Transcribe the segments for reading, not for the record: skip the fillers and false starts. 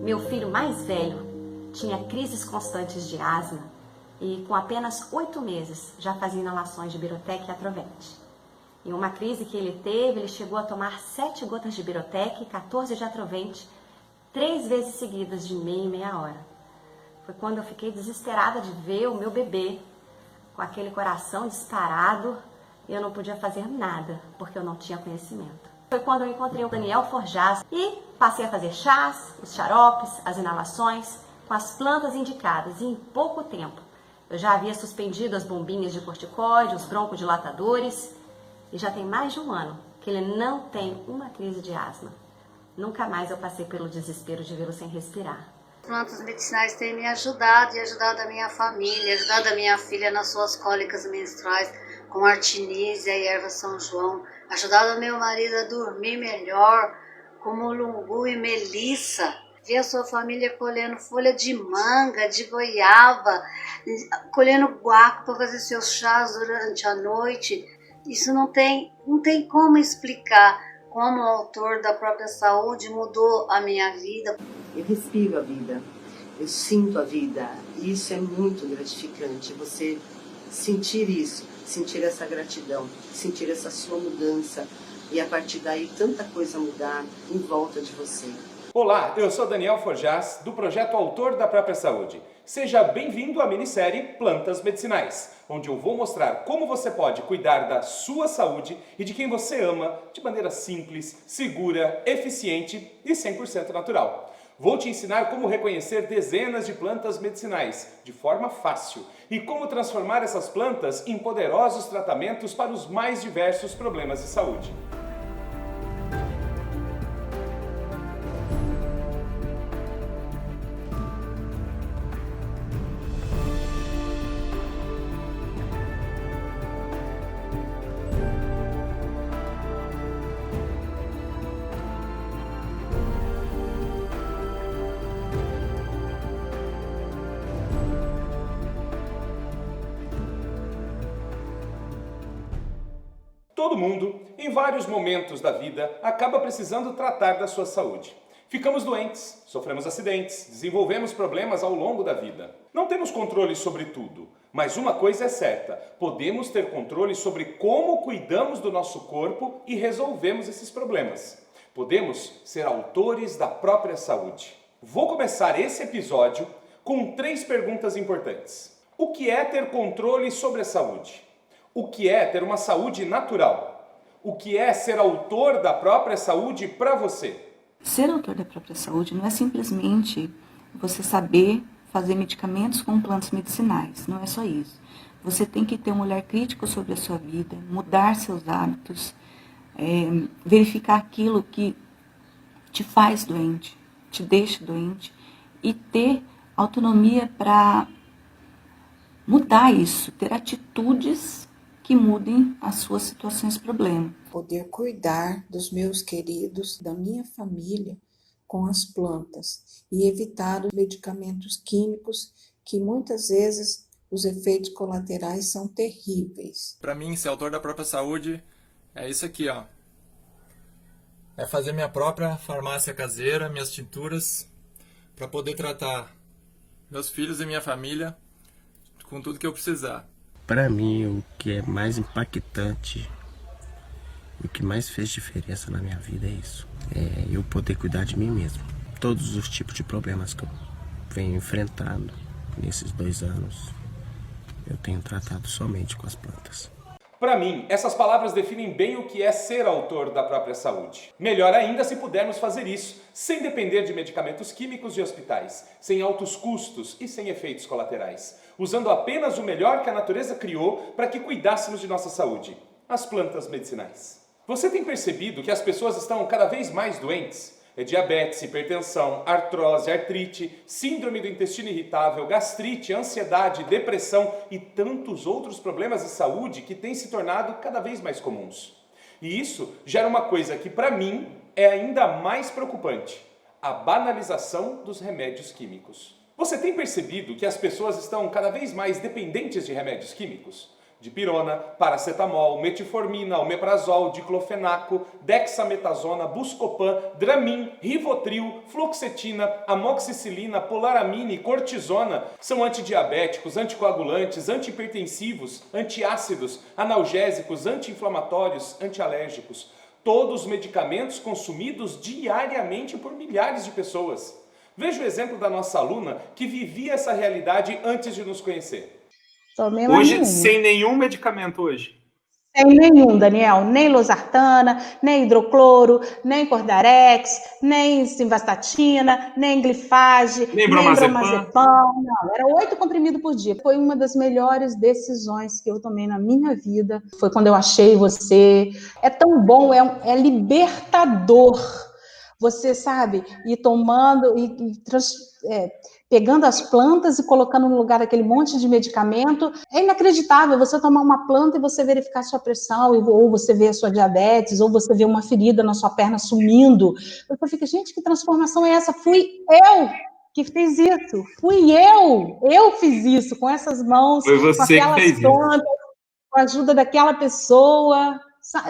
Meu filho mais velho tinha crises constantes de asma e com apenas 8 meses já fazia inalações de Birotec e Atrovent. Em uma crise que ele teve, ele chegou a tomar 7 gotas de Birotec e 14 de Atrovent, 3 vezes seguidas de meia em meia hora. Foi quando eu fiquei desesperada de ver o meu bebê com aquele coração disparado e eu não podia fazer nada, porque eu não tinha conhecimento. Foi quando eu encontrei o Daniel Forjaz e passei a fazer chás, os xaropes, as inalações, com as plantas indicadas. E em pouco tempo, eu já havia suspendido as bombinhas de corticoide, os broncodilatadores, e já tem mais de 1 ano que ele não tem uma crise de asma. Nunca mais eu passei pelo desespero de vê-lo sem respirar. Plantas medicinais têm me ajudado e ajudado a minha família, ajudado a minha filha nas suas cólicas menstruais, com artemisia e erva São João, ajudado o meu marido a dormir melhor, com mulungu e melissa. Ver a sua família colhendo folha de manga, de goiaba, colhendo guaco para fazer seus chás durante a noite. Isso não tem como explicar como o autor da própria saúde mudou a minha vida. Eu respiro a vida, eu sinto a vida, e isso é muito gratificante, você sentir isso, sentir essa gratidão, sentir essa sua mudança, e a partir daí tanta coisa mudar em volta de você. Olá, eu sou Daniel Forjaz, do projeto Autor da Própria Saúde. Seja bem-vindo à minissérie Plantas Medicinais, onde eu vou mostrar como você pode cuidar da sua saúde e de quem você ama de maneira simples, segura, eficiente e 100% natural. Vou te ensinar como reconhecer dezenas de plantas medicinais de forma fácil e como transformar essas plantas em poderosos tratamentos para os mais diversos problemas de saúde. Todo mundo, em vários momentos da vida, acaba precisando tratar da sua saúde. Ficamos doentes, sofremos acidentes, desenvolvemos problemas ao longo da vida. Não temos controle sobre tudo, mas uma coisa é certa, podemos ter controle sobre como cuidamos do nosso corpo e resolvemos esses problemas. Podemos ser autores da própria saúde. Vou começar esse episódio com 3 perguntas importantes. O que é ter controle sobre a saúde? O que é ter uma saúde natural? O que é ser autor da própria saúde para você? Ser autor da própria saúde não é simplesmente você saber fazer medicamentos com plantas medicinais, não é só isso. Você tem que ter um olhar crítico sobre a sua vida, mudar seus hábitos, verificar aquilo que te faz doente, te deixa doente e ter autonomia para mudar isso, ter atitudes que mudem as suas situações problema. Poder cuidar dos meus queridos, da minha família com as plantas e evitar os medicamentos químicos que muitas vezes os efeitos colaterais são terríveis. Para mim, ser autor da própria saúde é isso aqui, ó. É fazer minha própria farmácia caseira, minhas tinturas, para poder tratar meus filhos e minha família com tudo que eu precisar. Para mim, o que é mais impactante, o que mais fez diferença na minha vida é isso. É eu poder cuidar de mim mesmo. Todos os tipos de problemas que eu venho enfrentando nesses 2 anos, eu tenho tratado somente com as plantas. Para mim, essas palavras definem bem o que é ser autor da própria saúde. Melhor ainda se pudermos fazer isso sem depender de medicamentos químicos de hospitais, sem altos custos e sem efeitos colaterais, usando apenas o melhor que a natureza criou para que cuidássemos de nossa saúde, as plantas medicinais. Você tem percebido que as pessoas estão cada vez mais doentes? Diabetes, hipertensão, artrose, artrite, síndrome do intestino irritável, gastrite, ansiedade, depressão e tantos outros problemas de saúde que têm se tornado cada vez mais comuns. E isso gera uma coisa que, para mim, é ainda mais preocupante: a banalização dos remédios químicos. Você tem percebido que as pessoas estão cada vez mais dependentes de remédios químicos? dipirona, paracetamol, metformina, omeprazol, diclofenaco, dexametasona, buscopan, dramin, rivotril, fluoxetina, amoxicilina, polaramine, cortisona. São antidiabéticos, anticoagulantes, antihipertensivos, antiácidos, analgésicos, anti-inflamatórios, antialérgicos. Todos medicamentos consumidos diariamente por milhares de pessoas. Veja o exemplo da nossa aluna que vivia essa realidade antes de nos conhecer. Tomei Hoje, sem nenhum medicamento hoje. Sem nenhum, Daniel, nem losartana, nem hidrocloro, nem cordarex, nem simvastatina, nem glifage, Nem nem bromazepam. Não, era 8 comprimidos por dia. Foi uma das melhores decisões que eu tomei na minha vida. Foi quando eu achei você. É tão bom, é libertador. Você sabe, ir tomando pegando as plantas e colocando no lugar aquele monte de medicamento. É inacreditável você tomar uma planta e você verificar a sua pressão, ou você vê a sua diabetes, ou você vê uma ferida na sua perna sumindo. Você fica, gente, que transformação é essa? Fui eu que fiz isso. Fui eu. Eu fiz isso com essas mãos, Foi com você que aquelas fez isso. plantas, com a ajuda daquela pessoa.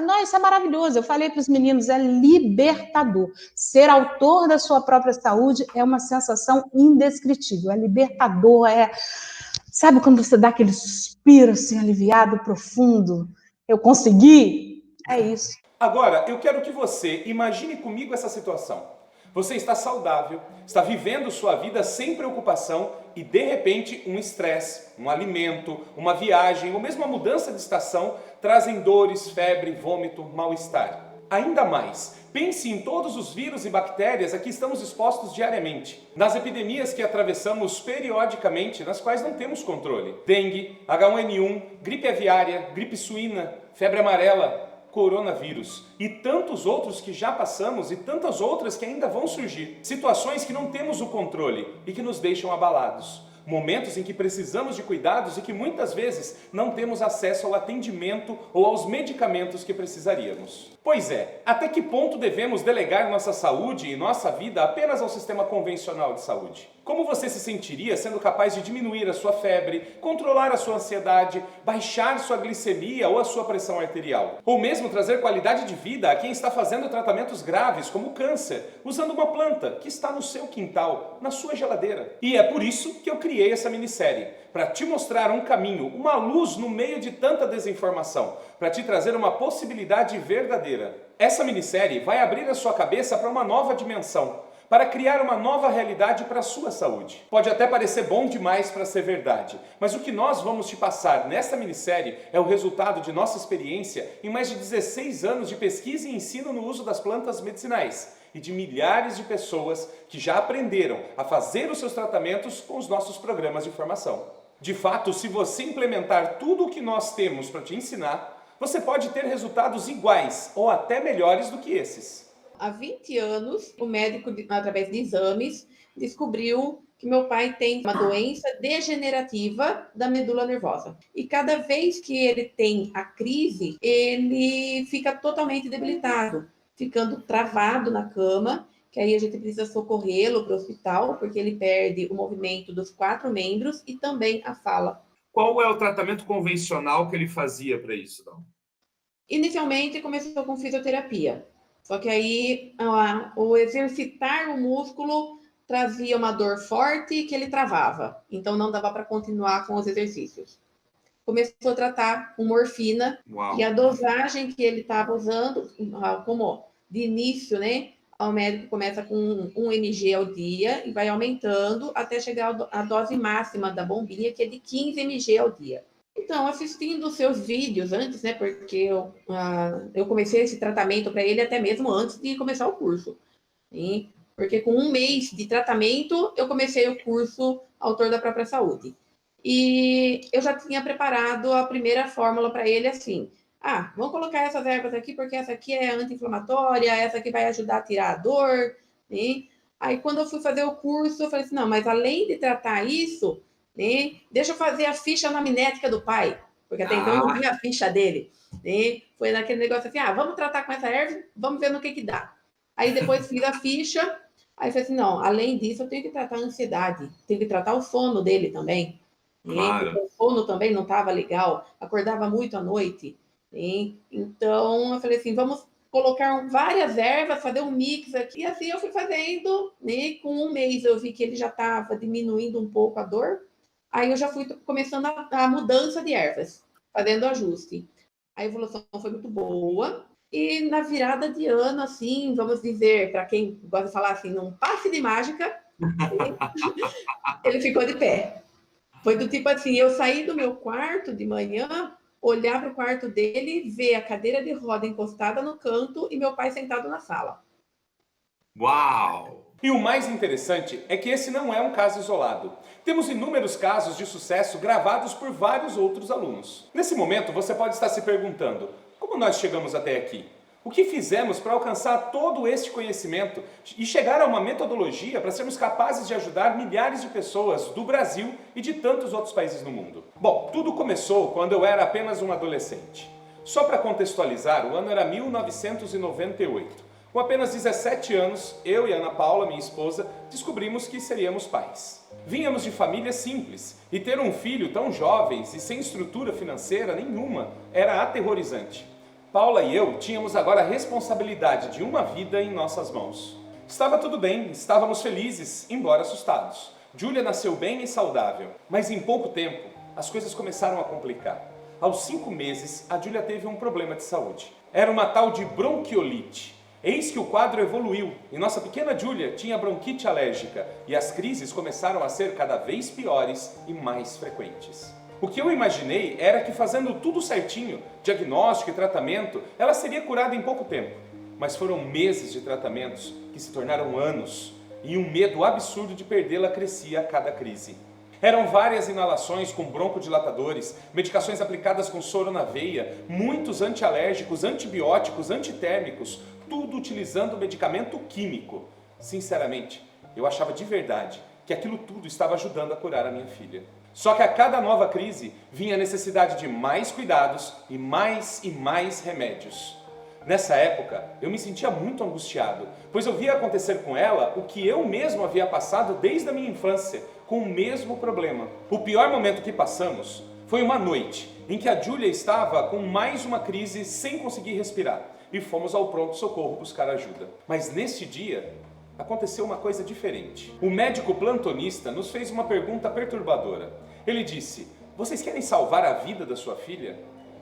Não, isso é maravilhoso. Eu falei para os meninos, é libertador. Ser autor da sua própria saúde é uma sensação indescritível. É libertador, sabe quando você dá aquele suspiro assim, aliviado, profundo? Eu consegui? É isso. Agora, eu quero que você imagine comigo essa situação. Você está saudável, está vivendo sua vida sem preocupação e, de repente, um estresse, um alimento, uma viagem ou mesmo uma mudança de estação trazem dores, febre, vômito, mal-estar. Ainda mais, pense em todos os vírus e bactérias a que estamos expostos diariamente, nas epidemias que atravessamos periodicamente, nas quais não temos controle. Dengue, H1N1, gripe aviária, gripe suína, febre amarela, coronavírus e tantos outros que já passamos e tantas outras que ainda vão surgir. Situações que não temos o controle e que nos deixam abalados. Momentos em que precisamos de cuidados e que muitas vezes não temos acesso ao atendimento ou aos medicamentos que precisaríamos. Pois é, até que ponto devemos delegar nossa saúde e nossa vida apenas ao sistema convencional de saúde? Como você se sentiria sendo capaz de diminuir a sua febre, controlar a sua ansiedade, baixar sua glicemia ou a sua pressão arterial? Ou mesmo trazer qualidade de vida a quem está fazendo tratamentos graves como câncer, usando uma planta que está no seu quintal, na sua geladeira. E é por isso que eu criei essa minissérie, para te mostrar um caminho, uma luz no meio de tanta desinformação, para te trazer uma possibilidade verdadeira. Essa minissérie vai abrir a sua cabeça para uma nova dimensão, para criar uma nova realidade para a sua saúde. Pode até parecer bom demais para ser verdade, mas o que nós vamos te passar nesta minissérie é o resultado de nossa experiência em mais de 16 anos de pesquisa e ensino no uso das plantas medicinais e de milhares de pessoas que já aprenderam a fazer os seus tratamentos com os nossos programas de formação. De fato, se você implementar tudo o que nós temos para te ensinar, você pode ter resultados iguais ou até melhores do que esses. Há 20 anos, o médico, através de exames, descobriu que meu pai tem uma doença degenerativa da medula nervosa. E cada vez que ele tem a crise, ele fica totalmente debilitado, ficando travado na cama, que aí a gente precisa socorrê-lo para o hospital, porque ele perde o movimento dos 4 membros e também a fala. Qual é o tratamento convencional que ele fazia para isso, Dom? Inicialmente, começou com fisioterapia. Só que aí o exercitar o músculo trazia uma dor forte que ele travava. Então não dava para continuar com os exercícios. Começou a tratar com morfina. Uau. E a dosagem que ele estava usando, como de início, né? O médico começa com 1 mg ao dia e vai aumentando até chegar à dose máxima da bombinha, que é de 15 mg ao dia. Então, assistindo os seus vídeos antes, né? Porque eu comecei esse tratamento para ele até mesmo antes de começar o curso. Hein? Porque com 1 mês de tratamento, eu comecei o curso Autor da Própria Saúde. E eu já tinha preparado a primeira fórmula para ele assim. Vamos colocar essas ervas aqui, porque essa aqui é anti-inflamatória, essa aqui vai ajudar a tirar a dor. Né? Aí, quando eu fui fazer o curso, eu falei assim, não, mas além de tratar isso, né, deixa eu fazer a ficha anamnética do pai, porque até então eu não vi a ficha dele. Né? Foi naquele negócio assim, vamos tratar com essa erva, vamos ver no que dá. Aí depois fiz a ficha, aí falei assim, não, além disso eu tenho que tratar a ansiedade, tenho que tratar o sono dele também. Porque o sono também não estava legal, acordava muito à noite. Então, eu falei assim, vamos colocar várias ervas, fazer um mix aqui. E assim eu fui fazendo, né? Com um mês eu vi que ele já estava diminuindo um pouco a dor. Aí eu já fui começando a mudança de ervas, fazendo ajuste. A evolução foi muito boa. E na virada de ano, assim, vamos dizer, para quem gosta de falar assim, num passe de mágica, ele ficou de pé. Foi do tipo assim, eu saí do meu quarto de manhã, olhar para o quarto dele, ver a cadeira de roda encostada no canto e meu pai sentado na sala. Uau! E o mais interessante é que esse não é um caso isolado. Temos inúmeros casos de sucesso gravados por vários outros alunos. Nesse momento, você pode estar se perguntando, como nós chegamos até aqui? O que fizemos para alcançar todo este conhecimento e chegar a uma metodologia para sermos capazes de ajudar milhares de pessoas do Brasil e de tantos outros países no mundo? Bom, tudo começou quando eu era apenas um adolescente. Só para contextualizar, o ano era 1998. Com apenas 17 anos, eu e Ana Paula, minha esposa, descobrimos que seríamos pais. Vínhamos de famílias simples e ter um filho tão jovens e sem estrutura financeira nenhuma era aterrorizante. Paula e eu tínhamos agora a responsabilidade de uma vida em nossas mãos. Estava tudo bem, estávamos felizes, embora assustados. Júlia nasceu bem e saudável, mas em pouco tempo as coisas começaram a complicar. Aos 5 meses, a Júlia teve um problema de saúde. Era uma tal de bronquiolite. Eis que o quadro evoluiu e nossa pequena Júlia tinha bronquite alérgica e as crises começaram a ser cada vez piores e mais frequentes. O que eu imaginei era que fazendo tudo certinho, diagnóstico e tratamento, ela seria curada em pouco tempo. Mas foram meses de tratamentos que se tornaram anos e um medo absurdo de perdê-la crescia a cada crise. Eram várias inalações com broncodilatadores, medicações aplicadas com soro na veia, muitos antialérgicos, antibióticos, antitérmicos, tudo utilizando medicamento químico. Sinceramente, eu achava de verdade que aquilo tudo estava ajudando a curar a minha filha. Só que a cada nova crise vinha a necessidade de mais cuidados e mais remédios. Nessa época, eu me sentia muito angustiado, pois eu via acontecer com ela o que eu mesmo havia passado desde a minha infância, com o mesmo problema. O pior momento que passamos foi uma noite em que a Júlia estava com mais uma crise sem conseguir respirar e fomos ao pronto-socorro buscar ajuda. Mas neste dia, aconteceu uma coisa diferente. O médico plantonista nos fez uma pergunta perturbadora. Ele disse, vocês querem salvar a vida da sua filha?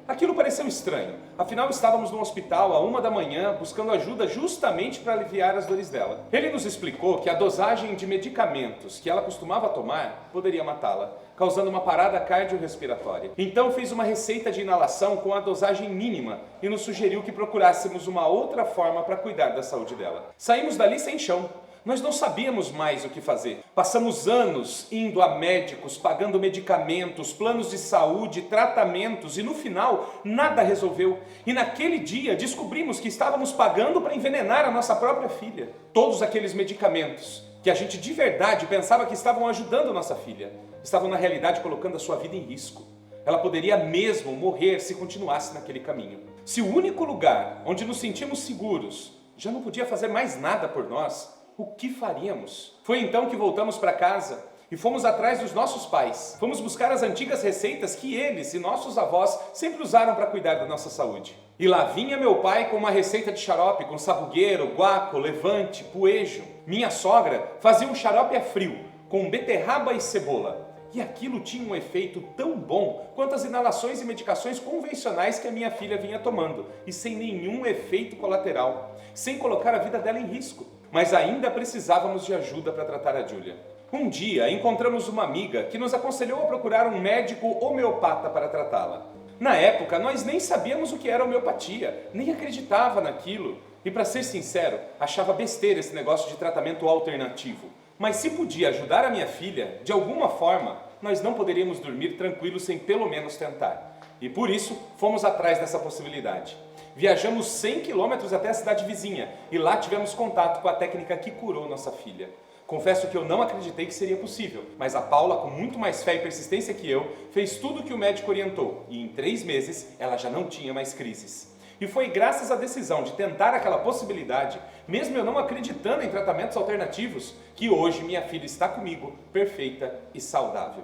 Aquilo pareceu estranho, afinal estávamos no hospital à 1 da manhã buscando ajuda justamente para aliviar as dores dela. Ele nos explicou que a dosagem de medicamentos que ela costumava tomar poderia matá-la, causando uma parada cardiorrespiratória. Então fez uma receita de inalação com a dosagem mínima e nos sugeriu que procurássemos uma outra forma para cuidar da saúde dela. Saímos dali sem chão. Nós não sabíamos mais o que fazer. Passamos anos indo a médicos, pagando medicamentos, planos de saúde, tratamentos e no final nada resolveu. E naquele dia descobrimos que estávamos pagando para envenenar a nossa própria filha. Todos aqueles medicamentos que a gente de verdade pensava que estavam ajudando nossa filha, estavam na realidade colocando a sua vida em risco. Ela poderia mesmo morrer se continuasse naquele caminho. Se o único lugar onde nos sentimos seguros já não podia fazer mais nada por nós, o que faríamos? Foi então que voltamos para casa e fomos atrás dos nossos pais. Fomos buscar as antigas receitas que eles e nossos avós sempre usaram para cuidar da nossa saúde. E lá vinha meu pai com uma receita de xarope com sabugueiro, guaco, levante, poejo. Minha sogra fazia um xarope a frio, com beterraba e cebola. E aquilo tinha um efeito tão bom quanto as inalações e medicações convencionais que a minha filha vinha tomando, e sem nenhum efeito colateral, sem colocar a vida dela em risco. Mas ainda precisávamos de ajuda para tratar a Júlia. Um dia encontramos uma amiga que nos aconselhou a procurar um médico homeopata para tratá-la. Na época nós nem sabíamos o que era homeopatia, nem acreditava naquilo. E para ser sincero, achava besteira esse negócio de tratamento alternativo. Mas se podia ajudar a minha filha, de alguma forma, nós não poderíamos dormir tranquilos sem pelo menos tentar. E por isso fomos atrás dessa possibilidade. Viajamos 100 quilômetros até a cidade vizinha e lá tivemos contato com a técnica que curou nossa filha. Confesso que eu não acreditei que seria possível, mas a Paula, com muito mais fé e persistência que eu, fez tudo o que o médico orientou e em 3 meses ela já não tinha mais crises. E foi graças à decisão de tentar aquela possibilidade, mesmo eu não acreditando em tratamentos alternativos, que hoje minha filha está comigo, perfeita e saudável.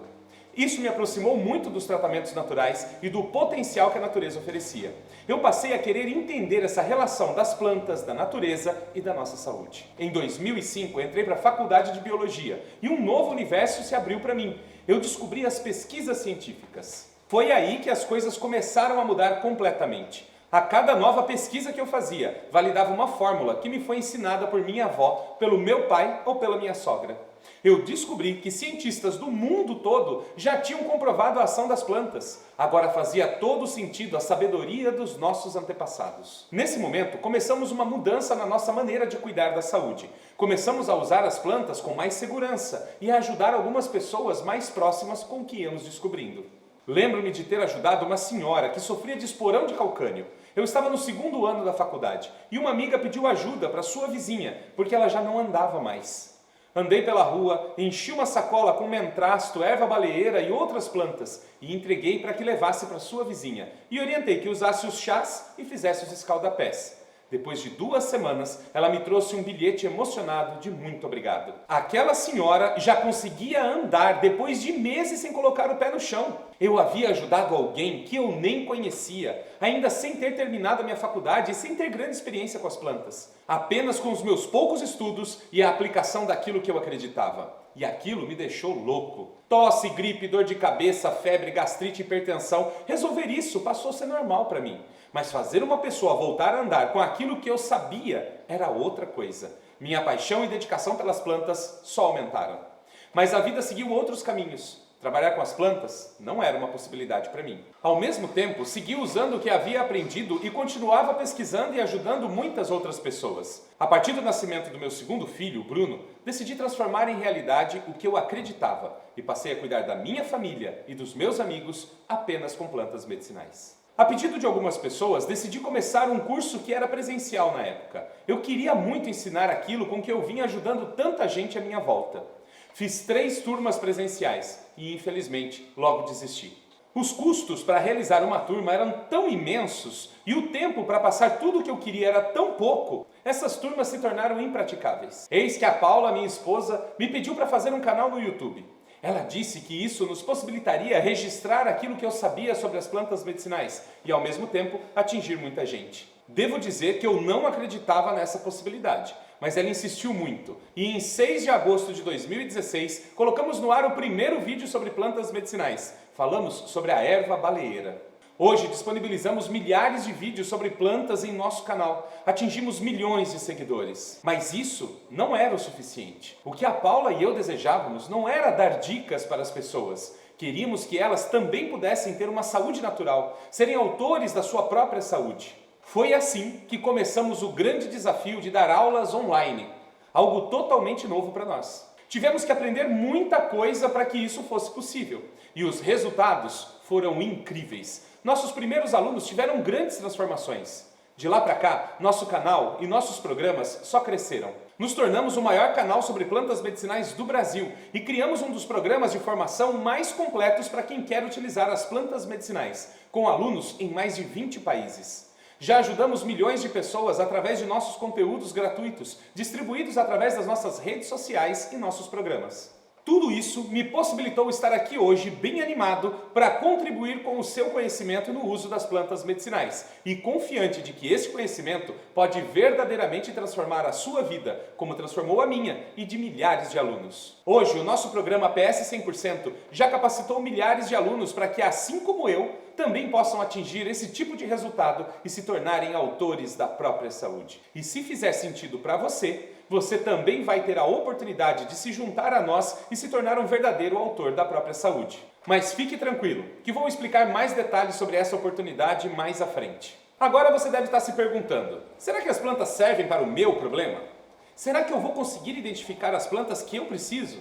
Isso me aproximou muito dos tratamentos naturais e do potencial que a natureza oferecia. Eu passei a querer entender essa relação das plantas, da natureza e da nossa saúde. Em 2005, entrei para a faculdade de biologia e um novo universo se abriu para mim. Eu descobri as pesquisas científicas. Foi aí que as coisas começaram a mudar completamente. A cada nova pesquisa que eu fazia, validava uma fórmula que me foi ensinada por minha avó, pelo meu pai ou pela minha sogra. Eu descobri que cientistas do mundo todo já tinham comprovado a ação das plantas. Agora fazia todo sentido a sabedoria dos nossos antepassados. Nesse momento, começamos uma mudança na nossa maneira de cuidar da saúde. Começamos a usar as plantas com mais segurança e a ajudar algumas pessoas mais próximas com o que íamos descobrindo. Lembro-me de ter ajudado uma senhora que sofria de esporão de calcânio. Eu estava no 2º ano da faculdade e uma amiga pediu ajuda para sua vizinha, porque ela já não andava mais. Andei pela rua, enchi uma sacola com mentrasto, erva baleeira e outras plantas e entreguei para que levasse para sua vizinha e orientei que usasse os chás e fizesse os escaldapés. Depois de 2 semanas, ela me trouxe um bilhete emocionado de muito obrigado. Aquela senhora já conseguia andar depois de meses sem colocar o pé no chão. Eu havia ajudado alguém que eu nem conhecia, ainda sem ter terminado a minha faculdade e sem ter grande experiência com as plantas. Apenas com os meus poucos estudos e a aplicação daquilo que eu acreditava. E aquilo me deixou louco. Tosse, gripe, dor de cabeça, febre, gastrite, hipertensão. Resolver isso passou a ser normal para mim. Mas fazer uma pessoa voltar a andar com aquilo que eu sabia era outra coisa. Minha paixão e dedicação pelas plantas só aumentaram. Mas a vida seguiu outros caminhos. Trabalhar com as plantas não era uma possibilidade para mim. Ao mesmo tempo, segui usando o que havia aprendido e continuava pesquisando e ajudando muitas outras pessoas. A partir do nascimento do meu 2º filho, Bruno, decidi transformar em realidade o que eu acreditava e passei a cuidar da minha família e dos meus amigos apenas com plantas medicinais. A pedido de algumas pessoas, decidi começar um curso que era presencial na época. Eu queria muito ensinar aquilo com que eu vinha ajudando tanta gente à minha volta. Fiz 3 turmas presenciais e, infelizmente, logo desisti. Os custos para realizar uma turma eram tão imensos e o tempo para passar tudo o que eu queria era tão pouco, essas turmas se tornaram impraticáveis. Eis que a Paula, minha esposa, me pediu para fazer um canal no YouTube. Ela disse que isso nos possibilitaria registrar aquilo que eu sabia sobre as plantas medicinais e, ao mesmo tempo, atingir muita gente. Devo dizer que eu não acreditava nessa possibilidade, mas ela insistiu muito. E em 6 de agosto de 2016, colocamos no ar o primeiro vídeo sobre plantas medicinais. Falamos sobre a erva baleeira. Hoje disponibilizamos milhares de vídeos sobre plantas em nosso canal. Atingimos milhões de seguidores. Mas isso não era o suficiente. O que a Paula e eu desejávamos não era dar dicas para as pessoas. Queríamos que elas também pudessem ter uma saúde natural, serem autores da sua própria saúde. Foi assim que começamos o grande desafio de dar aulas online, algo totalmente novo para nós. Tivemos que aprender muita coisa para que isso fosse possível, e os resultados foram incríveis. Nossos primeiros alunos tiveram grandes transformações. De lá para cá, nosso canal e nossos programas só cresceram. Nos tornamos o maior canal sobre plantas medicinais do Brasil e criamos um dos programas de formação mais completos para quem quer utilizar as plantas medicinais, com alunos em mais de 20 países. Já ajudamos milhões de pessoas através de nossos conteúdos gratuitos, distribuídos através das nossas redes sociais e nossos programas. Tudo isso me possibilitou estar aqui hoje bem animado para contribuir com o seu conhecimento no uso das plantas medicinais e confiante de que esse conhecimento pode verdadeiramente transformar a sua vida, como transformou a minha e de milhares de alunos. Hoje, o nosso programa PS 100% já capacitou milhares de alunos para que, assim como eu, também possam atingir esse tipo de resultado e se tornarem autores da própria saúde. E se fizer sentido para você, você também vai ter a oportunidade de se juntar a nós e se tornar um verdadeiro autor da própria saúde. Mas fique tranquilo, que vou explicar mais detalhes sobre essa oportunidade mais à frente. Agora você deve estar se perguntando, será que as plantas servem para o meu problema? Será que eu vou conseguir identificar as plantas que eu preciso?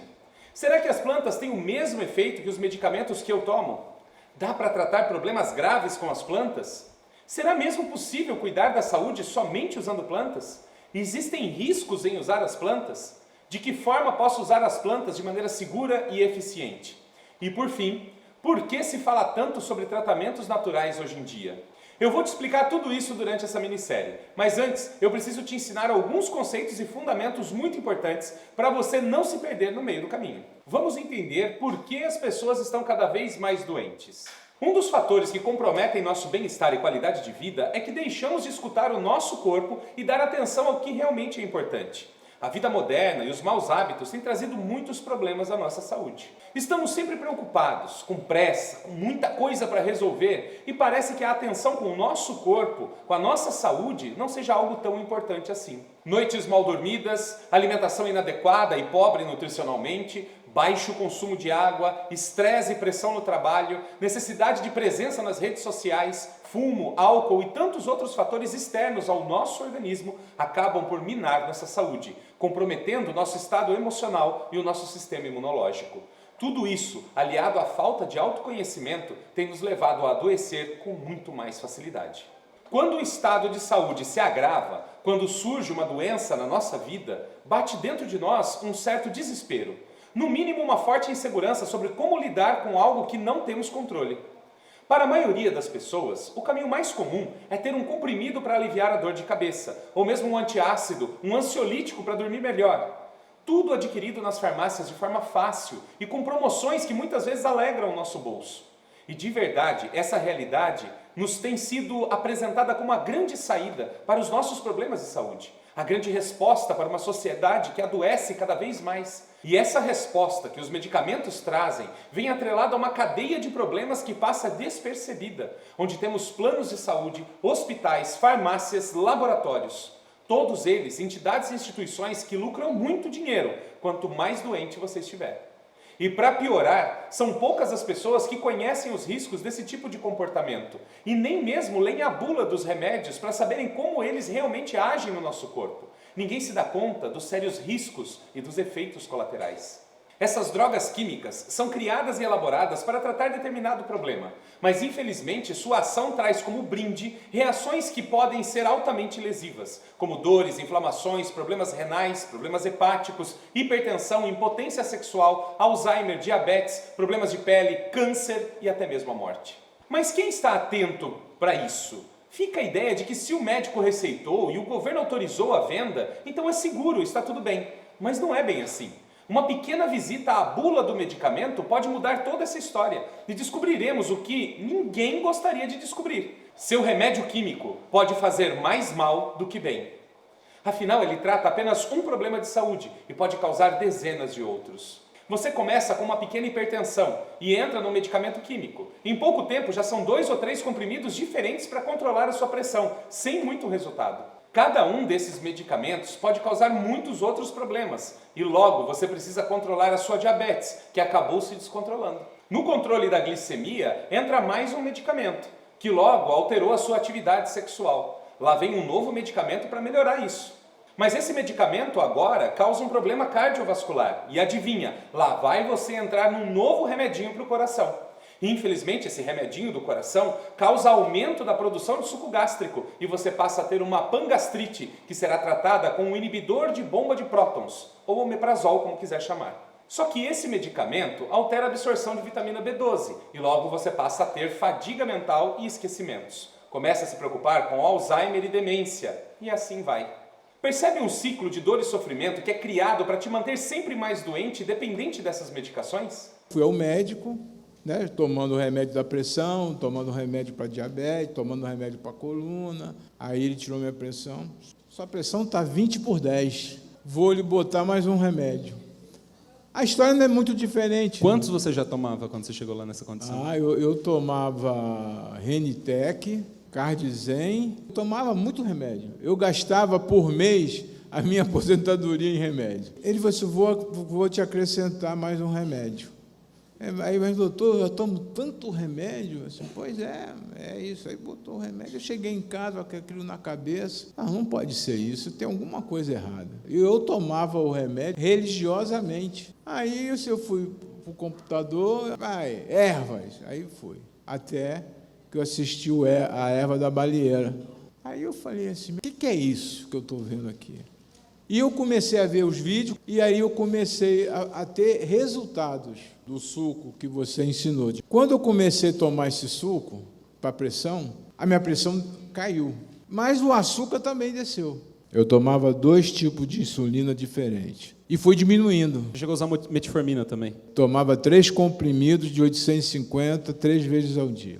Será que as plantas têm o mesmo efeito que os medicamentos que eu tomo? Dá para tratar problemas graves com as plantas? Será mesmo possível cuidar da saúde somente usando plantas? Existem riscos em usar as plantas? De que forma posso usar as plantas de maneira segura e eficiente? E por fim, por que se fala tanto sobre tratamentos naturais hoje em dia? Eu vou te explicar tudo isso durante essa minissérie, mas antes eu preciso te ensinar alguns conceitos e fundamentos muito importantes para você não se perder no meio do caminho. Vamos entender por que as pessoas estão cada vez mais doentes. Um dos fatores que comprometem nosso bem-estar e qualidade de vida é que deixamos de escutar o nosso corpo e dar atenção ao que realmente é importante. A vida moderna e os maus hábitos têm trazido muitos problemas à nossa saúde. Estamos sempre preocupados, com pressa, com muita coisa para resolver e parece que a atenção com o nosso corpo, com a nossa saúde, não seja algo tão importante assim. Noites mal dormidas, alimentação inadequada e pobre nutricionalmente, baixo consumo de água, estresse e pressão no trabalho, necessidade de presença nas redes sociais, fumo, álcool e tantos outros fatores externos ao nosso organismo acabam por minar nossa saúde, comprometendo o nosso estado emocional e o nosso sistema imunológico. Tudo isso, aliado à falta de autoconhecimento, tem nos levado a adoecer com muito mais facilidade. Quando o estado de saúde se agrava, quando surge uma doença na nossa vida, bate dentro de nós um certo desespero. No mínimo, uma forte insegurança sobre como lidar com algo que não temos controle. Para a maioria das pessoas, o caminho mais comum é ter um comprimido para aliviar a dor de cabeça, ou mesmo um antiácido, um ansiolítico para dormir melhor. Tudo adquirido nas farmácias de forma fácil e com promoções que muitas vezes alegram o nosso bolso. E de verdade, essa realidade nos tem sido apresentada como a grande saída para os nossos problemas de saúde. A grande resposta para uma sociedade que adoece cada vez mais. E essa resposta que os medicamentos trazem vem atrelada a uma cadeia de problemas que passa despercebida, onde temos planos de saúde, hospitais, farmácias, laboratórios. Todos eles entidades e instituições que lucram muito dinheiro quanto mais doente você estiver. E para piorar, são poucas as pessoas que conhecem os riscos desse tipo de comportamento e nem mesmo leem a bula dos remédios para saberem como eles realmente agem no nosso corpo. Ninguém se dá conta dos sérios riscos e dos efeitos colaterais. Essas drogas químicas são criadas e elaboradas para tratar determinado problema, mas infelizmente sua ação traz como brinde reações que podem ser altamente lesivas, como dores, inflamações, problemas renais, problemas hepáticos, hipertensão, impotência sexual, Alzheimer, diabetes, problemas de pele, câncer e até mesmo a morte. Mas quem está atento para isso? Fica a ideia de que se o médico receitou e o governo autorizou a venda, então é seguro, está tudo bem. Mas não é bem assim. Uma pequena visita à bula do medicamento pode mudar toda essa história e descobriremos o que ninguém gostaria de descobrir. Seu remédio químico pode fazer mais mal do que bem. Afinal, ele trata apenas um problema de saúde e pode causar dezenas de outros. Você começa com uma pequena hipertensão e entra no medicamento químico. Em pouco tempo já são 2 ou 3 comprimidos diferentes para controlar a sua pressão, sem muito resultado. Cada um desses medicamentos pode causar muitos outros problemas e logo você precisa controlar a sua diabetes, que acabou se descontrolando. No controle da glicemia entra mais um medicamento, que logo alterou a sua atividade sexual. Lá vem um novo medicamento para melhorar isso. Mas esse medicamento agora causa um problema cardiovascular e adivinha, lá vai você entrar num novo remedinho para o coração. Infelizmente, esse remedinho do coração causa aumento da produção de suco gástrico e você passa a ter uma pangastrite, que será tratada com um inibidor de bomba de prótons, ou omeprazol, como quiser chamar. Só que esse medicamento altera a absorção de vitamina B12 e logo você passa a ter fadiga mental e esquecimentos. Começa a se preocupar com Alzheimer e demência, e assim vai. Percebe um ciclo de dor e sofrimento que é criado para te manter sempre mais doente e dependente dessas medicações? Fui ao médico, tomando remédio da pressão, tomando remédio para diabetes, tomando remédio para coluna. Aí ele tirou minha pressão. Sua pressão está 20/10. Vou lhe botar mais um remédio. A história não é muito diferente. Quantos você já tomava quando você chegou lá nessa condição? Eu tomava Renitec, Cardizen, eu tomava muito remédio. Eu gastava por mês a minha aposentadoria em remédio. Ele falou assim, vou te acrescentar mais um remédio. Aí, mas doutor, eu tomo tanto remédio. Assim, pois é isso. Aí botou o remédio, eu cheguei em casa com aquilo na cabeça. Não pode ser isso, tem alguma coisa errada. E eu tomava o remédio religiosamente. Aí eu fui para o computador, ervas. Aí fui, até que eu assisti a erva da baleeira. Aí eu falei assim, o que é isso que eu estou vendo aqui? E eu comecei a ver os vídeos, e aí eu comecei a ter resultados do suco que você ensinou. Quando eu comecei a tomar esse suco para pressão, a minha pressão caiu. Mas o açúcar também desceu. Eu tomava 2 tipos de insulina diferentes. E fui diminuindo. Você chegou a usar metformina também? Tomava 3 comprimidos de 850, 3 vezes ao dia.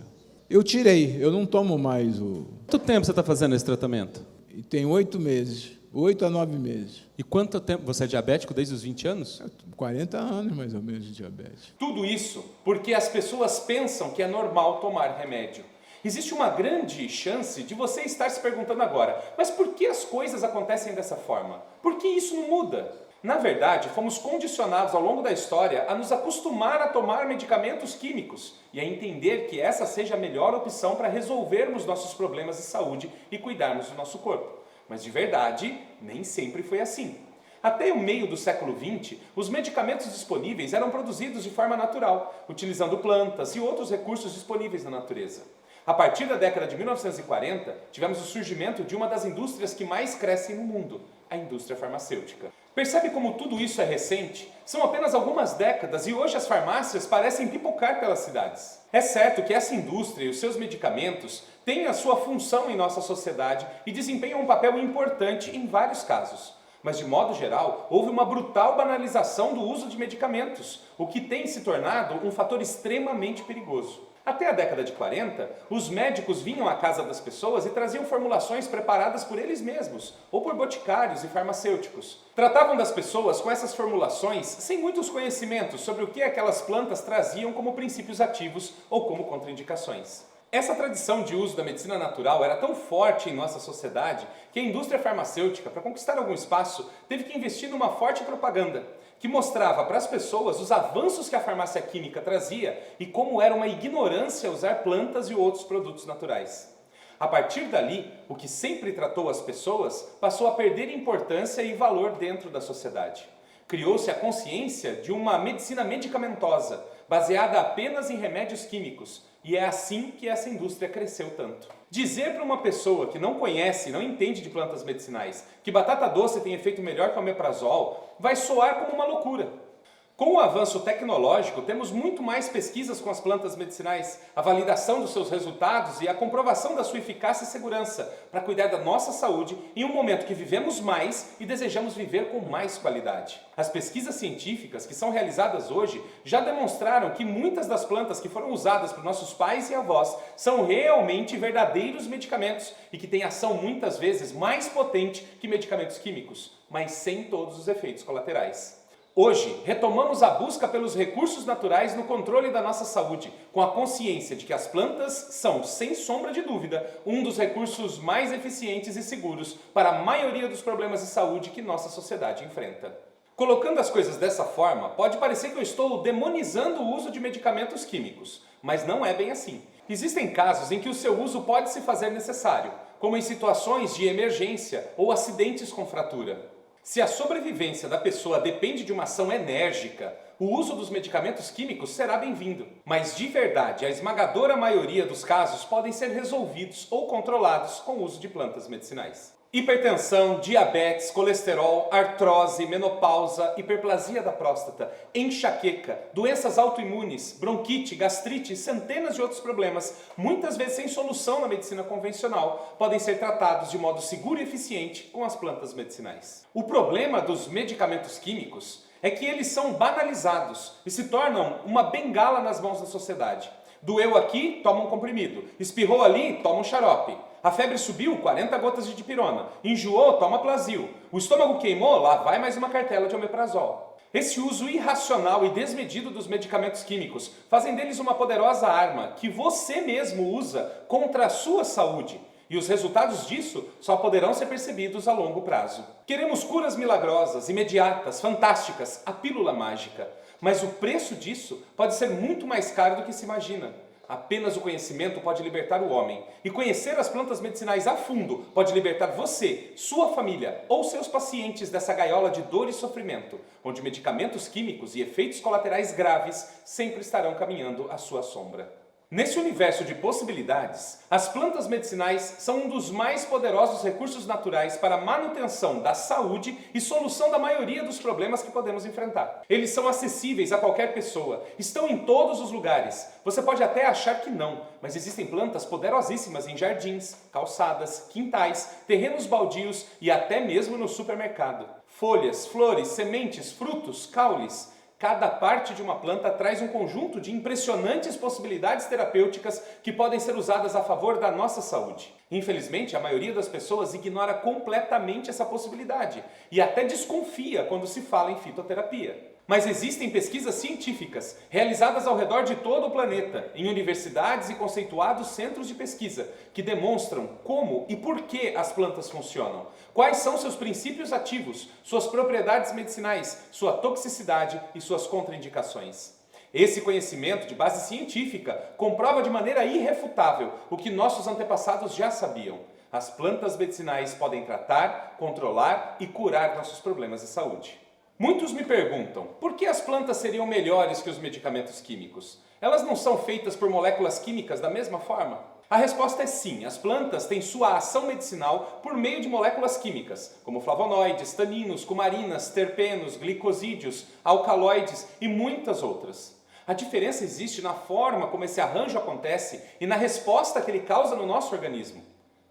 Eu tirei, eu não tomo mais o... Quanto tempo você está fazendo esse tratamento? Tem 8 meses, 8 a 9 meses. E quanto tempo? Você é diabético desde os 20 anos? 40 anos, mais ou menos, de diabetes. Tudo isso porque as pessoas pensam que é normal tomar remédio. Existe uma grande chance de você estar se perguntando agora, mas por que as coisas acontecem dessa forma? Por que isso não muda? Na verdade, fomos condicionados ao longo da história a nos acostumar a tomar medicamentos químicos e a entender que essa seja a melhor opção para resolvermos nossos problemas de saúde e cuidarmos do nosso corpo. Mas de verdade, nem sempre foi assim. Até o meio do século XX, os medicamentos disponíveis eram produzidos de forma natural, utilizando plantas e outros recursos disponíveis na natureza. A partir da década de 1940, tivemos o surgimento de uma das indústrias que mais crescem no mundo, a indústria farmacêutica. Percebe como tudo isso é recente? São apenas algumas décadas e hoje as farmácias parecem pipocar pelas cidades. É certo que essa indústria e os seus medicamentos têm a sua função em nossa sociedade e desempenham um papel importante em vários casos. Mas, de modo geral, houve uma brutal banalização do uso de medicamentos, o que tem se tornado um fator extremamente perigoso. Até a década de 40, os médicos vinham à casa das pessoas e traziam formulações preparadas por eles mesmos, ou por boticários e farmacêuticos. Tratavam das pessoas com essas formulações sem muitos conhecimentos sobre o que aquelas plantas traziam como princípios ativos ou como contraindicações. Essa tradição de uso da medicina natural era tão forte em nossa sociedade que a indústria farmacêutica, para conquistar algum espaço, teve que investir numa forte propaganda que mostrava para as pessoas os avanços que a farmácia química trazia e como era uma ignorância usar plantas e outros produtos naturais. A partir dali, o que sempre tratou as pessoas passou a perder importância e valor dentro da sociedade. Criou-se a consciência de uma medicina medicamentosa, baseada apenas em remédios químicos, e é assim que essa indústria cresceu tanto. Dizer para uma pessoa que não conhece, não entende de plantas medicinais, que batata doce tem efeito melhor que o omeprazol, vai soar como uma loucura. Com o avanço tecnológico, temos muito mais pesquisas com as plantas medicinais, a validação dos seus resultados e a comprovação da sua eficácia e segurança para cuidar da nossa saúde em um momento que vivemos mais e desejamos viver com mais qualidade. As pesquisas científicas que são realizadas hoje já demonstraram que muitas das plantas que foram usadas por nossos pais e avós são realmente verdadeiros medicamentos e que têm ação muitas vezes mais potente que medicamentos químicos, mas sem todos os efeitos colaterais. Hoje, retomamos a busca pelos recursos naturais no controle da nossa saúde, com a consciência de que as plantas são, sem sombra de dúvida, um dos recursos mais eficientes e seguros para a maioria dos problemas de saúde que nossa sociedade enfrenta. Colocando as coisas dessa forma, pode parecer que eu estou demonizando o uso de medicamentos químicos, mas não é bem assim. Existem casos em que o seu uso pode se fazer necessário, como em situações de emergência ou acidentes com fratura. Se a sobrevivência da pessoa depende de uma ação enérgica, o uso dos medicamentos químicos será bem-vindo. Mas, de verdade, a esmagadora maioria dos casos podem ser resolvidos ou controlados com o uso de plantas medicinais. Hipertensão, diabetes, colesterol, artrose, menopausa, hiperplasia da próstata, enxaqueca, doenças autoimunes, bronquite, gastrite e centenas de outros problemas, muitas vezes sem solução na medicina convencional, podem ser tratados de modo seguro e eficiente com as plantas medicinais. O problema dos medicamentos químicos é que eles são banalizados e se tornam uma bengala nas mãos da sociedade. Doeu aqui, toma um comprimido. Espirrou ali, toma um xarope. A febre subiu, 40 gotas de dipirona. Enjoou, toma Plasil. O estômago queimou, lá vai mais uma cartela de omeprazol. Esse uso irracional e desmedido dos medicamentos químicos fazem deles uma poderosa arma que você mesmo usa contra a sua saúde. E os resultados disso só poderão ser percebidos a longo prazo. Queremos curas milagrosas, imediatas, fantásticas, a pílula mágica. Mas o preço disso pode ser muito mais caro do que se imagina. Apenas o conhecimento pode libertar o homem. E conhecer as plantas medicinais a fundo pode libertar você, sua família ou seus pacientes dessa gaiola de dor e sofrimento, onde medicamentos químicos e efeitos colaterais graves sempre estarão caminhando à sua sombra. Nesse universo de possibilidades, as plantas medicinais são um dos mais poderosos recursos naturais para a manutenção da saúde e solução da maioria dos problemas que podemos enfrentar. Eles são acessíveis a qualquer pessoa, estão em todos os lugares. Você pode até achar que não, mas existem plantas poderosíssimas em jardins, calçadas, quintais, terrenos baldios e até mesmo no supermercado. Folhas, flores, sementes, frutos, caules. Cada parte de uma planta traz um conjunto de impressionantes possibilidades terapêuticas que podem ser usadas a favor da nossa saúde. Infelizmente, a maioria das pessoas ignora completamente essa possibilidade e até desconfia quando se fala em fitoterapia. Mas existem pesquisas científicas realizadas ao redor de todo o planeta, em universidades e conceituados centros de pesquisa, que demonstram como e por que as plantas funcionam, quais são seus princípios ativos, suas propriedades medicinais, sua toxicidade e suas contraindicações. Esse conhecimento de base científica comprova de maneira irrefutável o que nossos antepassados já sabiam. As plantas medicinais podem tratar, controlar e curar nossos problemas de saúde. Muitos me perguntam, por que as plantas seriam melhores que os medicamentos químicos? Elas não são feitas por moléculas químicas da mesma forma? A resposta é sim, as plantas têm sua ação medicinal por meio de moléculas químicas, como flavonoides, taninos, cumarinas, terpenos, glicosídeos, alcaloides e muitas outras. A diferença existe na forma como esse arranjo acontece e na resposta que ele causa no nosso organismo.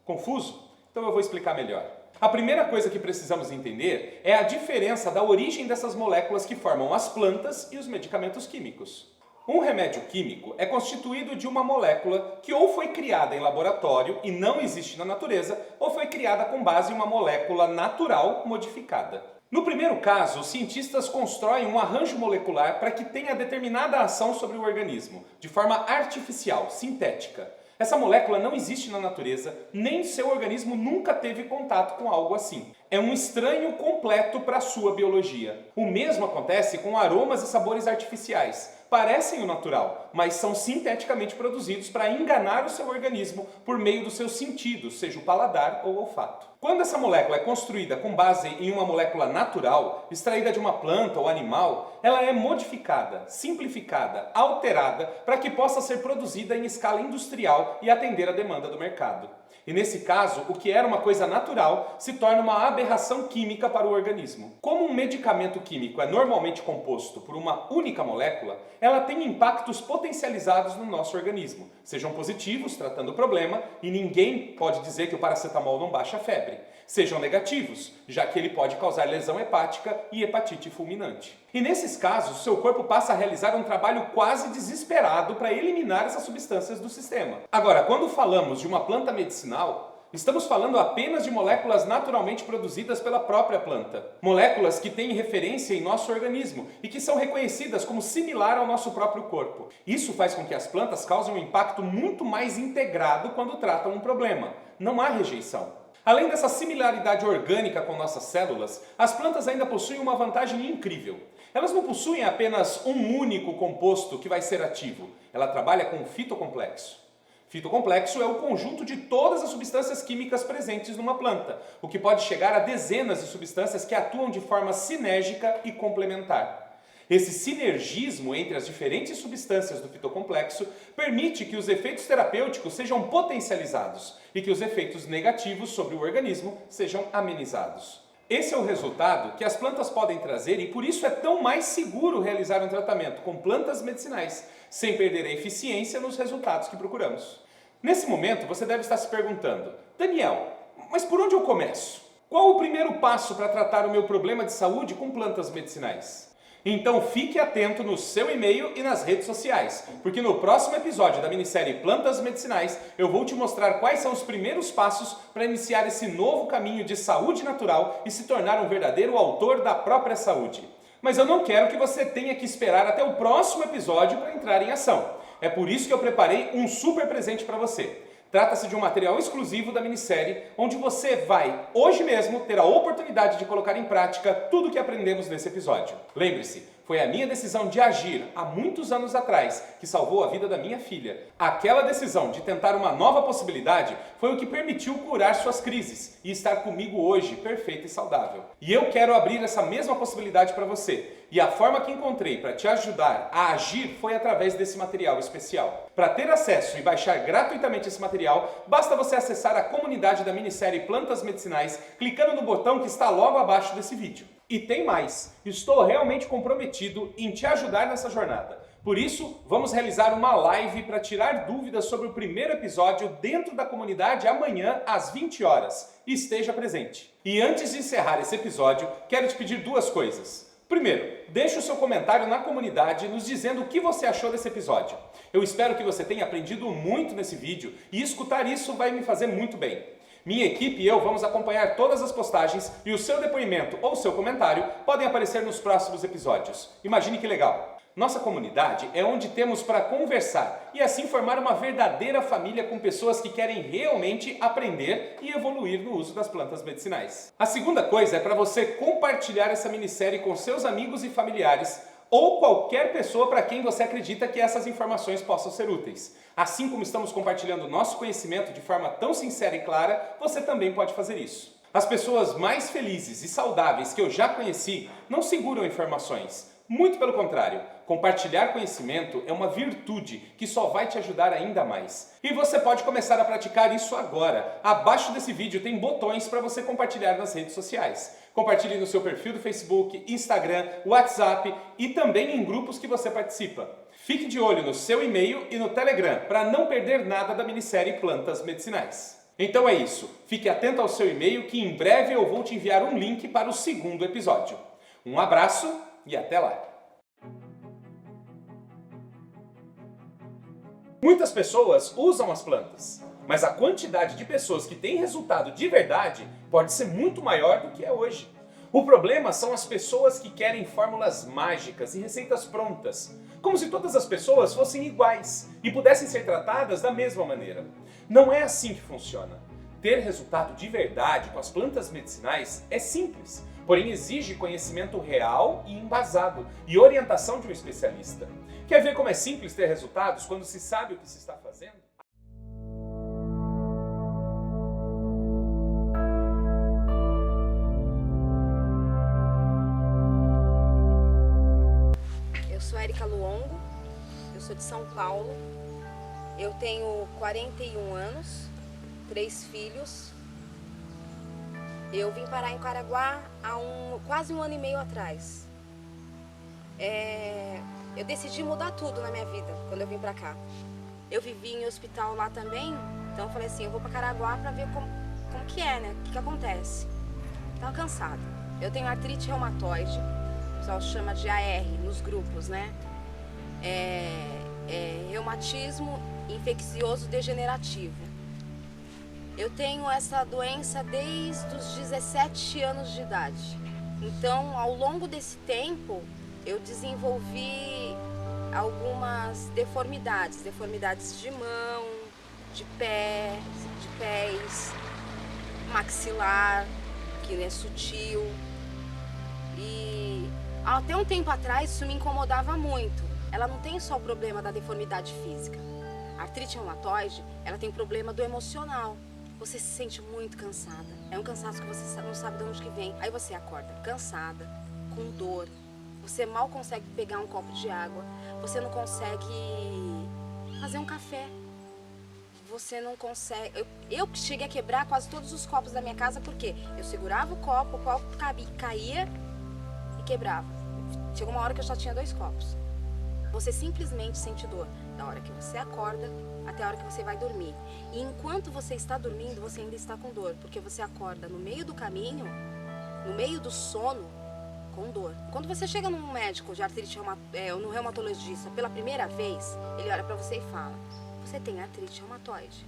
Confuso? Então eu vou explicar melhor. A primeira coisa que precisamos entender é a diferença da origem dessas moléculas que formam as plantas e os medicamentos químicos. Um remédio químico é constituído de uma molécula que ou foi criada em laboratório e não existe na natureza, ou foi criada com base em uma molécula natural modificada. No primeiro caso, os cientistas constroem um arranjo molecular para que tenha determinada ação sobre o organismo, de forma artificial, sintética. Essa molécula não existe na natureza, nem seu organismo nunca teve contato com algo assim. É um estranho completo para a sua biologia. O mesmo acontece com aromas e sabores artificiais. Parecem o natural, mas são sinteticamente produzidos para enganar o seu organismo por meio dos seus sentidos, seja o paladar ou o olfato. Quando essa molécula é construída com base em uma molécula natural, extraída de uma planta ou animal, ela é modificada, simplificada, alterada para que possa ser produzida em escala industrial e atender a demanda do mercado. E nesse caso, o que era uma coisa natural se torna uma aberração química para o organismo. Como um medicamento químico é normalmente composto por uma única molécula, ela tem impactos potencializados no nosso organismo, sejam positivos, tratando o problema, e ninguém pode dizer que o paracetamol não baixa a febre, sejam negativos, já que ele pode causar lesão hepática e hepatite fulminante. E nesses casos, seu corpo passa a realizar um trabalho quase desesperado para eliminar essas substâncias do sistema. Agora, quando falamos de uma planta medicinal, estamos falando apenas de moléculas naturalmente produzidas pela própria planta. Moléculas que têm referência em nosso organismo e que são reconhecidas como similar ao nosso próprio corpo. Isso faz com que as plantas causem um impacto muito mais integrado quando tratam um problema. Não há rejeição. Além dessa similaridade orgânica com nossas células, as plantas ainda possuem uma vantagem incrível. Elas não possuem apenas um único composto que vai ser ativo. Ela trabalha com o fitocomplexo. Fitocomplexo é o conjunto de todas as substâncias químicas presentes numa planta, o que pode chegar a dezenas de substâncias que atuam de forma sinérgica e complementar. Esse sinergismo entre as diferentes substâncias do fitocomplexo permite que os efeitos terapêuticos sejam potencializados e que os efeitos negativos sobre o organismo sejam amenizados. Esse é o resultado que as plantas podem trazer e por isso é tão mais seguro realizar um tratamento com plantas medicinais, sem perder a eficiência nos resultados que procuramos. Nesse momento, você deve estar se perguntando, Daniel, mas por onde eu começo? Qual o primeiro passo para tratar o meu problema de saúde com plantas medicinais? Então fique atento no seu e-mail e nas redes sociais, porque no próximo episódio da minissérie Plantas Medicinais eu vou te mostrar quais são os primeiros passos para iniciar esse novo caminho de saúde natural e se tornar um verdadeiro autor da própria saúde. Mas eu não quero que você tenha que esperar até o próximo episódio para entrar em ação. É por isso que eu preparei um super presente para você. Trata-se de um material exclusivo da minissérie, onde você vai, hoje mesmo, ter a oportunidade de colocar em prática tudo o que aprendemos nesse episódio. Lembre-se, Foi a minha decisão de agir há muitos anos atrás que salvou a vida da minha filha. Aquela decisão de tentar uma nova possibilidade foi o que permitiu curar suas crises e estar comigo hoje, perfeita e saudável. E eu quero abrir essa mesma possibilidade para você. E a forma que encontrei para te ajudar a agir foi através desse material especial. Para ter acesso e baixar gratuitamente esse material, basta você acessar a comunidade da minissérie Plantas Medicinais, clicando no botão que está logo abaixo desse vídeo. E tem mais, estou realmente comprometido em te ajudar nessa jornada. Por isso, vamos realizar uma live para tirar dúvidas sobre o primeiro episódio dentro da comunidade amanhã às 20 horas. Esteja presente. E antes de encerrar esse episódio, quero te pedir duas coisas. Primeiro, deixe o seu comentário na comunidade nos dizendo o que você achou desse episódio. Eu espero que você tenha aprendido muito nesse vídeo e escutar isso vai me fazer muito bem. Minha equipe e eu vamos acompanhar todas as postagens e o seu depoimento ou seu comentário podem aparecer nos próximos episódios. Imagine que legal! Nossa comunidade é onde temos para conversar e assim formar uma verdadeira família com pessoas que querem realmente aprender e evoluir no uso das plantas medicinais. A segunda coisa é para você compartilhar essa minissérie com seus amigos e familiares ou qualquer pessoa para quem você acredita que essas informações possam ser úteis. Assim como estamos compartilhando nosso conhecimento de forma tão sincera e clara, você também pode fazer isso. As pessoas mais felizes e saudáveis que eu já conheci não seguram informações. Muito pelo contrário, compartilhar conhecimento é uma virtude que só vai te ajudar ainda mais. E você pode começar a praticar isso agora. Abaixo desse vídeo tem botões para você compartilhar nas redes sociais. Compartilhe no seu perfil do Facebook, Instagram, WhatsApp e também em grupos que você participa. Fique de olho no seu e-mail e no Telegram para não perder nada da minissérie Plantas Medicinais. Então é isso, fique atento ao seu e-mail que em breve eu vou te enviar um link para o segundo episódio. Um abraço e até lá! Muitas pessoas usam as plantas, mas a quantidade de pessoas que têm resultado de verdade pode ser muito maior do que é hoje. O problema são as pessoas que querem fórmulas mágicas e receitas prontas, como se todas as pessoas fossem iguais e pudessem ser tratadas da mesma maneira. Não é assim que funciona. Ter resultado de verdade com as plantas medicinais é simples, porém exige conhecimento real e embasado e orientação de um especialista. Quer ver como é simples ter resultados quando se sabe o que se está fazendo? Eu sou Érica Luongo, eu sou de São Paulo, eu tenho 41 anos, 3 filhos. Eu vim parar em Caraguá há quase um ano e meio atrás. Eu decidi mudar tudo na minha vida quando eu vim pra cá. Eu vivi em hospital lá também, então eu falei assim, eu vou pra Caraguá pra ver como que é, né? O que acontece. Tava cansada. Eu tenho artrite reumatoide, o pessoal chama de AR nos grupos, né? Reumatismo infeccioso degenerativo. Eu tenho essa doença desde os 17 anos de idade. Então, ao longo desse tempo, eu desenvolvi algumas deformidades de mão, de pés, maxilar, que é sutil. E até um tempo atrás isso me incomodava muito. Ela não tem só o problema da deformidade física. A artrite reumatoide, ela tem problema do emocional. Você se sente muito cansada. É um cansaço que você não sabe de onde que vem. Aí você acorda cansada, com dor. Você mal consegue pegar um copo de água. Você não consegue fazer um café. Você não consegue... Eu cheguei a quebrar quase todos os copos da minha casa, porque eu segurava o copo caía e quebrava. Chegou uma hora que eu só tinha 2 copos. Você simplesmente sente dor da hora que você acorda até a hora que você vai dormir. E enquanto você está dormindo, você ainda está com dor, porque você acorda no meio do caminho, no meio do sono, com dor. Quando você chega num médico de artrite ou no reumatologista pela primeira vez, ele olha para você e fala: você tem artrite reumatoide.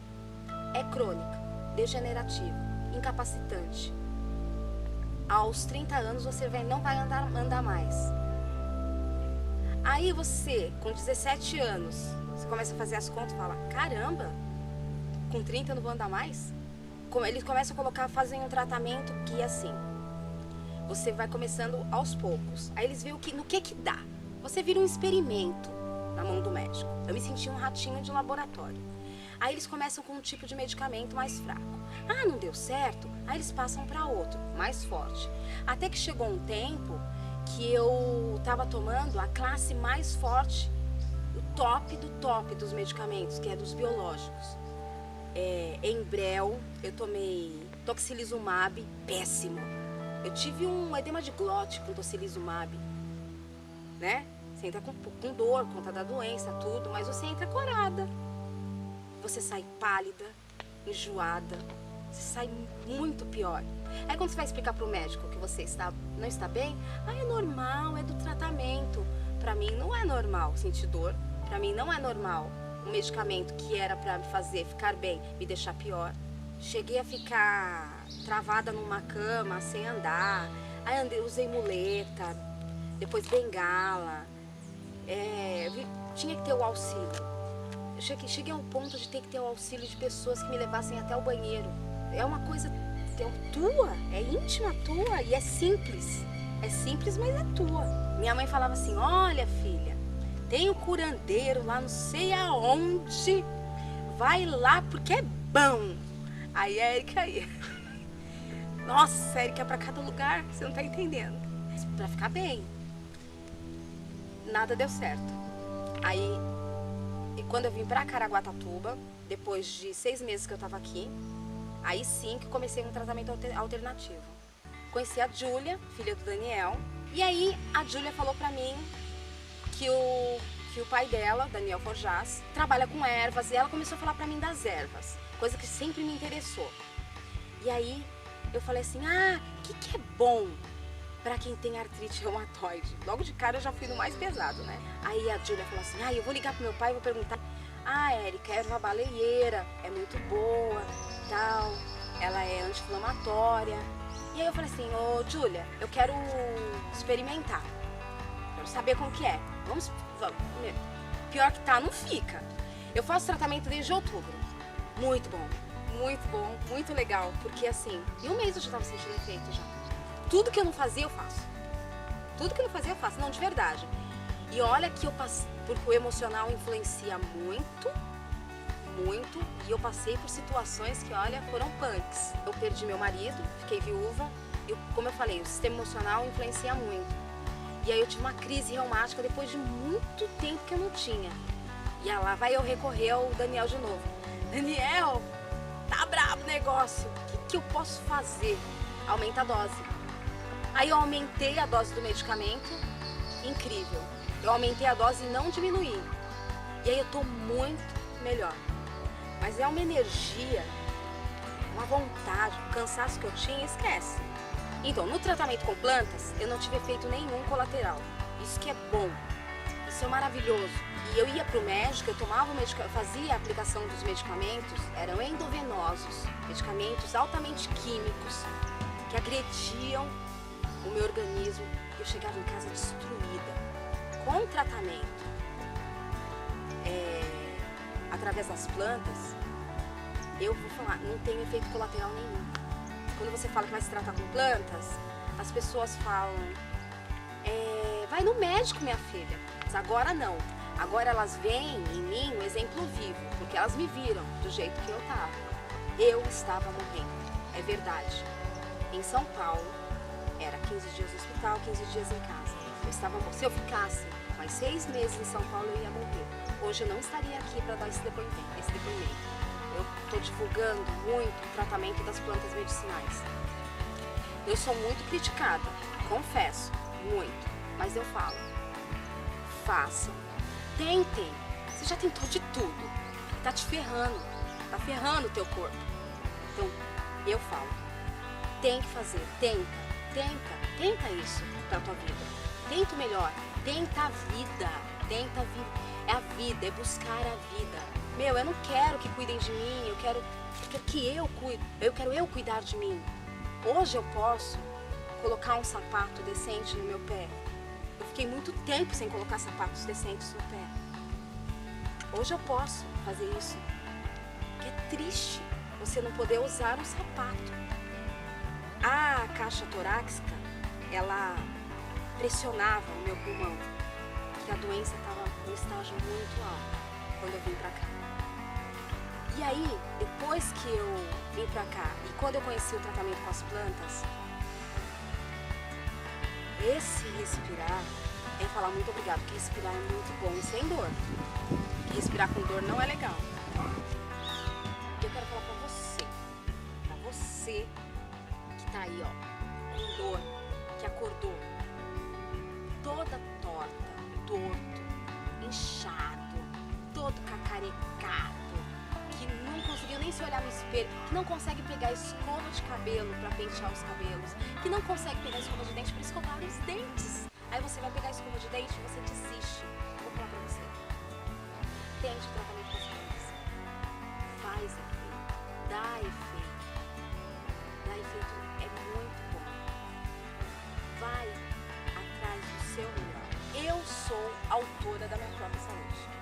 É crônica, degenerativa, incapacitante. Aos 30 anos você não vai andar mais. Aí você, com 17 anos, você começa a fazer as contas e fala: caramba, com 30 eu não vou andar mais? Eles começam a fazem um tratamento que é assim. Você vai começando aos poucos. Aí eles veem no que dá. Você vira um experimento na mão do médico. Eu me senti um ratinho de laboratório. Aí eles começam com um tipo de medicamento mais fraco. Ah, não deu certo? Aí eles passam para outro, mais forte. Até que chegou um tempo que eu estava tomando a classe mais forte, o top do top dos medicamentos, que é dos biológicos. Embrel, eu tomei tocilizumab, péssimo. Eu tive um edema de glote com tocilizumab, né? Você entra com dor, conta da doença, tudo, mas você entra corada. Você sai pálida, enjoada, você sai muito pior. Aí quando você vai explicar pro médico que você não está bem, é normal, é do tratamento. Pra mim não é normal sentir dor, pra mim não é normal um medicamento que era pra me fazer ficar bem, me deixar pior. Cheguei a ficar travada numa cama, sem andar, aí usei muleta, depois bengala, tinha que ter o auxílio. Eu cheguei ao ponto de ter que ter o auxílio de pessoas que me levassem até o banheiro. É uma coisa tua, é íntima tua e é simples. É simples, mas é tua. Minha mãe falava assim, olha filha, tem um curandeiro lá não sei aonde, vai lá porque é bom. Aí a Érica ia. Nossa, a Érica é pra cada lugar, você não tá entendendo. Pra ficar bem. Nada deu certo. Aí, quando eu vim pra Caraguatatuba, depois de 6 meses que eu tava aqui, aí sim que comecei um tratamento alternativo. Conheci a Júlia, filha do Daniel, e aí a Júlia falou pra mim que o pai dela, Daniel Forjaz, trabalha com ervas, e ela começou a falar pra mim das ervas, coisa que sempre me interessou. E aí eu falei assim, o que é bom pra quem tem artrite reumatoide? Logo de cara eu já fui no mais pesado, né? Aí a Júlia falou assim, eu vou ligar pro meu pai e vou perguntar, Érica, erva baleieira, é muito boa, tal, ela é anti-inflamatória. E aí eu falei assim, Júlia, eu quero experimentar, quero saber como que é. Vamos. Pior que tá, não fica. Eu faço tratamento desde outubro, muito bom, muito legal, porque assim, em um mês eu já tava sentindo efeito já. Tudo que eu não fazia, eu faço. Tudo que eu não fazia, eu faço. Não, de verdade. E olha que eu passei, porque o emocional influencia muito. E eu passei por situações que, olha, foram punks. Eu perdi meu marido, fiquei viúva. E, como eu falei, o sistema emocional influencia muito. E aí eu tive uma crise reumática depois de muito tempo que eu não tinha. E lá vai eu recorrer ao Daniel de novo. Daniel, tá brabo o negócio. O que eu posso fazer? Aumenta a dose. Aí eu aumentei a dose do medicamento, incrível. Eu aumentei a dose e não diminuí. E aí eu tô muito melhor. Mas é uma energia, uma vontade, um cansaço que eu tinha, esquece. Então, no tratamento com plantas, eu não tive efeito nenhum colateral. Isso que é bom, isso é maravilhoso. E eu ia pro médico, eu tomava fazia a aplicação dos medicamentos, eram endovenosos, medicamentos altamente químicos, que agrediam o meu organismo. Eu chegava em casa destruída. Com tratamento através das plantas, eu vou falar, não tem efeito colateral nenhum. Quando você fala que vai se tratar com plantas, as pessoas falam, vai no médico, minha filha. Mas agora não. Agora elas veem em mim um exemplo vivo, porque elas me viram do jeito que eu estava. Eu estava morrendo, é verdade. Em São Paulo, era 15 dias no hospital, 15 dias em casa. Se eu ficasse mais 6 meses em São Paulo, eu ia morrer. Hoje eu não estaria aqui para dar esse depoimento. Eu estou divulgando muito o tratamento das plantas medicinais. Eu sou muito criticada, confesso, muito. Mas eu falo, façam, tentem. Você já tentou de tudo. Tá te ferrando, tá ferrando o teu corpo. Então, eu falo, tem que fazer, tenta isso pra tua vida. Tenta o melhor, tenta a vida. É a vida, é buscar a vida. Eu não quero que cuidem de mim, eu quero que eu cuide, eu quero cuidar de mim. Hoje eu posso colocar um sapato decente no meu pé. Eu fiquei muito tempo sem colocar sapatos decentes no pé. Hoje eu posso fazer isso. Porque é triste você não poder usar um sapato. A caixa torácica, ela pressionava o meu pulmão. porque a doença estava num estágio muito alto quando eu vim pra cá. E aí, depois que eu vim pra cá e quando eu conheci o tratamento com as plantas, esse respirar é falar muito obrigado, porque respirar é muito bom e sem dor. Porque respirar com dor não é legal. E eu quero falar pra você que tá aí, ó, com dor, que acordou toda torta, torto, inchado, todo cacarecado, que não conseguiu nem se olhar no espelho, que não consegue pegar escova de cabelo pra pentear os cabelos, que não consegue pegar escova de dente pra escovar os dentes. Aí você vai pegar a escova de dente e você desiste. Vou falar pra você. Tente o tratamento com as plantas. Faz efeito. Dá efeito. Dá efeito é muito bom. Vai atrás do seu melhor. Eu sou autora da minha própria saúde.